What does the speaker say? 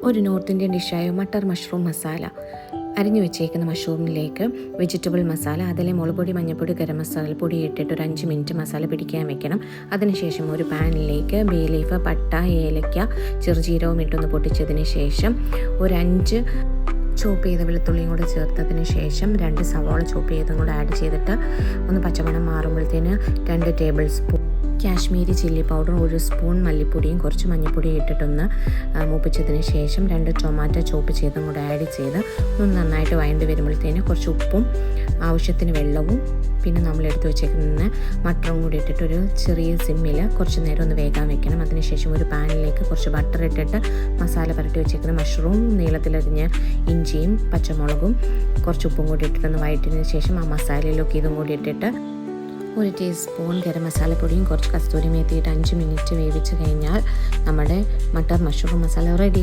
ഒരു north Indian ഡിഷായ matar mushroom masala. അരിഞ്ഞു വെച്ചേക്കുന്ന മഷ്റൂമിലേക്ക് വെജിറ്റബിൾ മസാല, അതിലെ മുളകുപൊടി, മഞ്ഞൾപ്പൊടി, ഗരം മസാലപ്പൊടി ഇട്ടിട്ട് ഒരു 5 മിനിറ്റ് മസാല പിടിക്കാൻ വെക്കണം. അതിനുശേഷം ഒരു പാനിലേക്ക് ബേ ലീഫ്, പട്ട, ഏലക്ക, ചെറുജീരകവും ഇട്ടൊന്ന് പൊട്ടിച്ചതിന് ശേഷം ഒരു 5 ചോപ്പ് ചെയ്ത വെളുത്തുള്ളിയും കൂടെ ചേർത്തതിന് ശേഷം 2 സവാള ചോപ്പ് ചെയ്തും കൂടെ ആഡ് ചെയ്തിട്ട് ഒന്ന് പച്ചമണം മാറുമ്പോഴത്തേന് 2 table spoon Kashmiri chilli powder, 1 spoon മല്ലിപ്പൊടിയും കുറച്ച് മഞ്ഞൾപ്പൊടിയും ഇട്ടിട്ടൊന്ന് മൂപ്പിച്ചതിന് ശേഷം 2 ടൊമാറ്റോ ചോപ്പ് ചെയ്തും കൂടെ ആഡ് ചെയ്ത് ഒന്ന് നന്നായിട്ട് വഴണ്ട് വരുമ്പോഴത്തേന് കുറച്ച് ഉപ്പും ആവശ്യത്തിന് വെള്ളവും പിന്നെ നമ്മൾ എടുത്ത് വെച്ചേക്കുന്ന മട്ടറും കൂടി ഇട്ടിട്ട് ഒരു ചെറിയ സിമ്മിൽ കുറച്ച് നേരം ഒന്ന് വേഗം വെക്കണം. അതിനുശേഷം ഒരു പാനിലേക്ക് കുറച്ച് ബട്ടർ ഇട്ടിട്ട് മസാല പുരട്ടി വെച്ചേക്കുന്ന മഷ്റൂം, നീളത്തിലരിഞ്ഞ ഇഞ്ചിയും പച്ചമുളകും കുറച്ച് ഉപ്പും കൂടി ഇട്ടിട്ടൊന്ന് വഴറ്റിയതിന് ശേഷം ആ മസാലയിലൊക്കെ ഇതും കൂടി ഇട്ടിട്ട് 1 ടീസ്പൂൺ ഗരം മസാലപ്പൊടിയും കുറച്ച് കസ്തൂരി മേത്തി ഇട്ട് 5 മിനിറ്റ് വേവിച്ച് കഴിഞ്ഞാൽ നമ്മുടെ മട്ടർ മഷ്റൂം മസാല റെഡി.